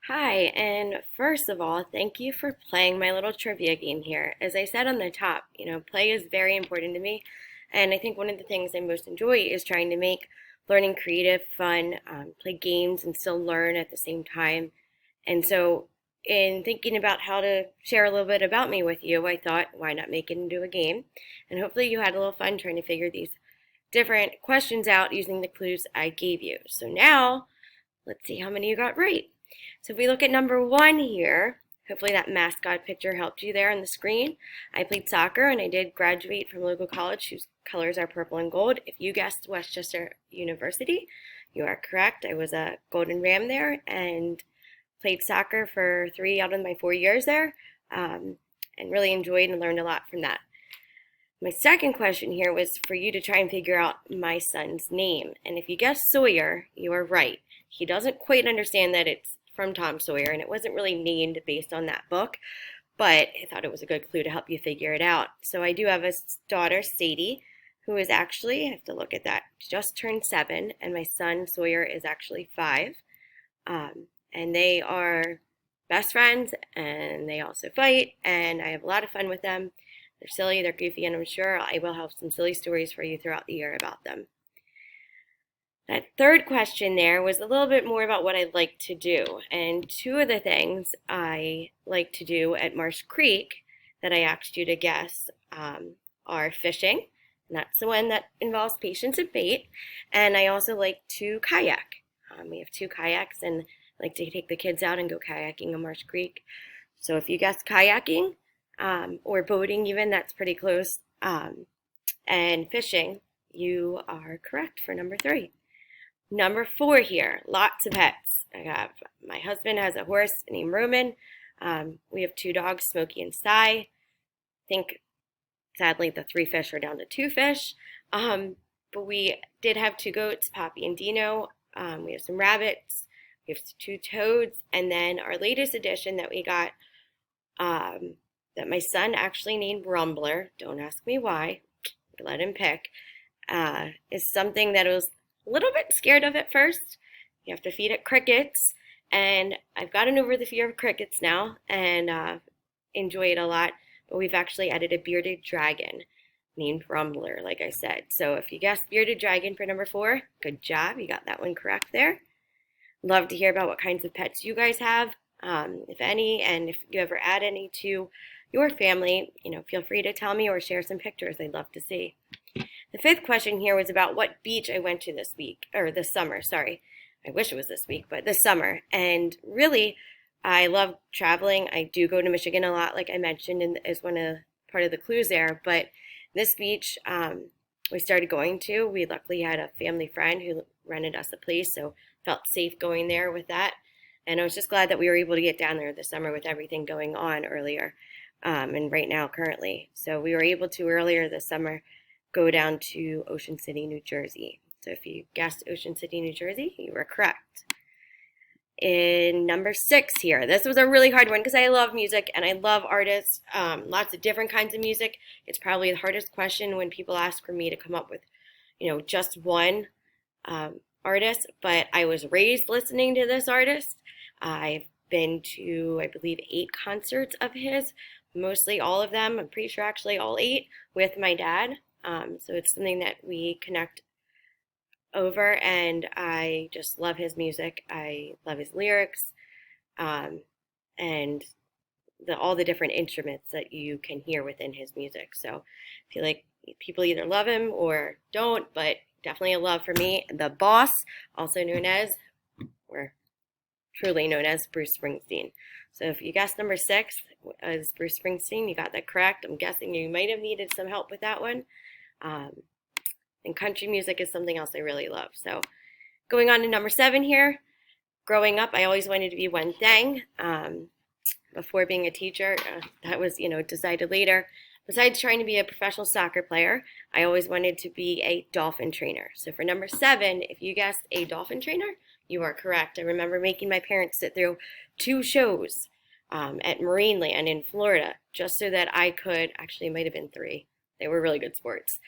Hi, and first of all, thank you for playing my little trivia game here. As I said on the top, play is very important to me, and I think one of the things I most enjoy is trying to make learning creative, fun, play games, and still learn at the same time. And so, in thinking about how to share a little bit about me with you, I thought, why not make it into a game? And hopefully, you had a little fun trying to figure these different questions out using the clues I gave you. So now, let's see how many you got right. So if we look at number one here, hopefully that mascot picture helped you there on the screen. I played soccer and I did graduate from a local college whose colors are purple and gold. If you guessed Westchester University, you are correct. I was a Golden Ram there and played soccer for 3 out of my 4 years there, and really enjoyed and learned a lot from that. My second question here was for you to try and figure out my son's name. And if you guessed Sawyer, you are right. He doesn't quite understand that it's from Tom Sawyer, and it wasn't really named based on that book, but I thought it was a good clue to help you figure it out. So I do have a daughter, Sadie, who is actually, I have to look at that, just turned 7, and my son, Sawyer, is actually 5. And they are best friends, and they also fight, and I have a lot of fun with them. They're silly, they're goofy, and I'm sure I will have some silly stories for you throughout the year about them. That third question there was a little bit more about what I like to do. And two of the things I like to do at Marsh Creek that I asked you to guess are fishing. And that's the one that involves patience and bait. And I also like to kayak. We have 2 kayaks and I like to take the kids out and go kayaking on Marsh Creek. So if you guessed kayaking, or boating even, that's pretty close. And fishing, you are correct for number 3. Number 4 here, lots of pets. My husband has a horse named Roman. We have 2 dogs, Smokey and Cy. I think, sadly, the 3 fish are down to 2 fish. But we did have 2 goats, Poppy and Dino. We have some rabbits. We have 2 toads. And then our latest addition that we got, that my son actually named Rumbler, don't ask me why, let him pick, is something that I was a little bit scared of at first. You have to feed it crickets, and I've gotten over the fear of crickets now and enjoy it a lot, but we've actually added a bearded dragon named Rumbler, like I said. So if you guessed bearded dragon for number 4, good job, you got that one correct there. Love to hear about what kinds of pets you guys have, if any, and if you ever add any to your family, feel free to tell me or share some pictures. I'd love to see. The 5th question here was about what beach I went to this week, or this summer, sorry. I wish it was this week, but this summer. And really, I love traveling. I do go to Michigan a lot, like I mentioned, and as part of the clues there. But this beach we started going to, we luckily had a family friend who rented us a place, so felt safe going there with that. And I was just glad that we were able to get down there this summer with everything going on earlier, and right now currently. So we were able to earlier this summer go down to Ocean City, New Jersey. So if you guessed Ocean City, New Jersey, you were correct. In number 6 here, this was a really hard one because I love music and I love artists, lots of different kinds of music. It's probably the hardest question when people ask for me to come up with, just one artist, but I was raised listening to this artist. I've been to, I believe, 8 concerts of his, mostly all of them, I'm pretty sure actually all 8, with my dad. So it's something that we connect over, and I just love his music. I love his lyrics, and all the different instruments that you can hear within his music. So I feel like people either love him or don't, but definitely a love for me. The Boss, also known as, or truly known as, Bruce Springsteen. So if you guessed number 6 as Bruce Springsteen, you got that correct. I'm guessing you might have needed some help with that one. And country music is something else I really love. So going on to number 7 here. Growing up, I always wanted to be one thing. Before being a teacher, that was, decided later. Besides trying to be a professional soccer player, I always wanted to be a dolphin trainer. So for number 7, if you guessed a dolphin trainer, you are correct. I remember making my parents sit through 2 shows at Marineland in Florida, just so that I could, actually it might have been 3. They were really good sports.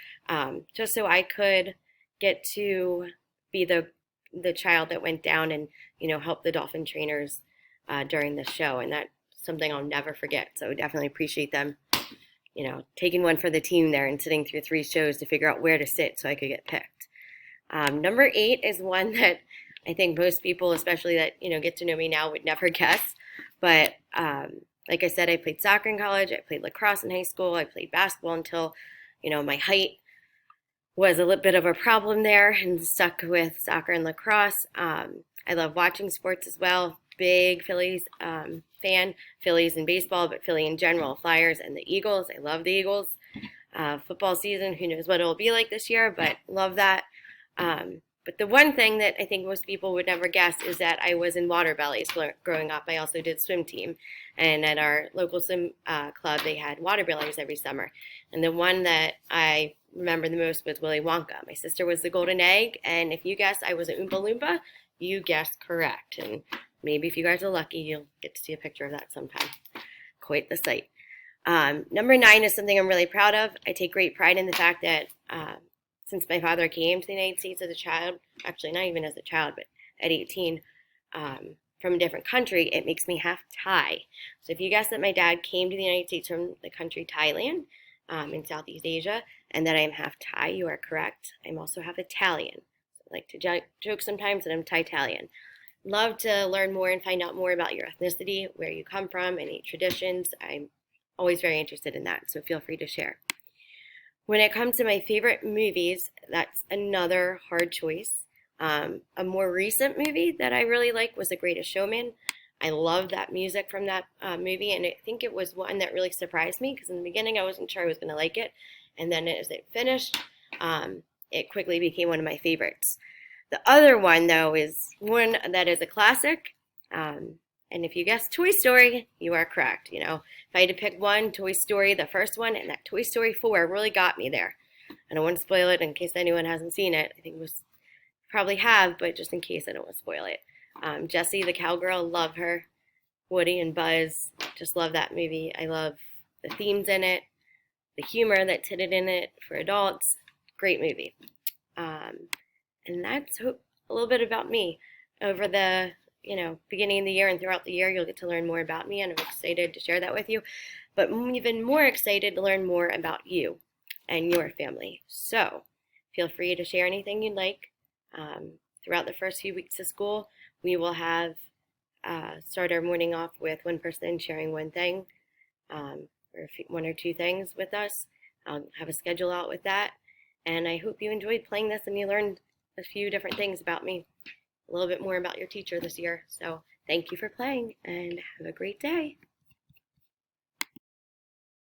Just so I could get to be the child that went down and, help the dolphin trainers during the show, and that's something I'll never forget. So definitely appreciate them, taking one for the team there and sitting through 3 shows to figure out where to sit so I could get picked. Number 8 is one that I think most people, especially that get to know me now, would never guess. But like I said, I played soccer in college. I played lacrosse in high school. I played basketball until my height was a little bit of a problem there, and stuck with soccer and lacrosse. I love watching sports as well. Big Phillies fan. Phillies in baseball, but Philly in general. Flyers and the Eagles. I love the Eagles. Football season, who knows what it'll be like this year, but love that. But the one thing that I think most people would never guess is that I was in water bellies growing up. I also did swim team. And at our local swim club, they had water bellies every summer. And the one that I remember the most was Willy Wonka. My sister was the golden egg. And if you guessed I was an Oompa Loompa, you guessed correct. And maybe if you guys are lucky, you'll get to see a picture of that sometime. Quite the sight. Number 9 is something I'm really proud of. I take great pride in the fact that since my father came to the United States as a child, actually not even as a child, but at 18, from a different country, it makes me half Thai. So if you guess that my dad came to the United States from the country Thailand in Southeast Asia, and that I am half Thai, you are correct. I'm also half Italian. So I like to joke sometimes that I'm Thai-Italian. Love to learn more and find out more about your ethnicity, where you come from, any traditions. I'm always very interested in that, so feel free to share. When it comes to my favorite movies, that's another hard choice. A more recent movie that I really like was The Greatest Showman. I love that music from that movie, and I think it was one that really surprised me because in the beginning I wasn't sure I was going to like it, and then as it finished, it quickly became one of my favorites. The other one, though, is one that is a classic, and if you guessed Toy Story, you are correct. If I had to pick one, Toy Story, the first one, and that Toy Story 4 really got me there. I don't want to spoil it in case anyone hasn't seen it. I think it was probably have, but just in case I don't want to spoil it. Jessie, the cowgirl, love her. Woody and Buzz, just love that movie. I love the themes in it, the humor that's hidden in it for adults. Great movie. And that's a little bit about me. Over the beginning of the year and throughout the year, you'll get to learn more about me, and I'm excited to share that with you. But I'm even more excited to learn more about you and your family. So feel free to share anything you'd like. Throughout the first few weeks of school, we will have start our morning off with one person sharing one thing, or one or two things with us. I'll have a schedule out with that, and I hope you enjoyed playing this and you learned a few different things about me, a little bit more about your teacher this year. So thank you for playing, and have a great day.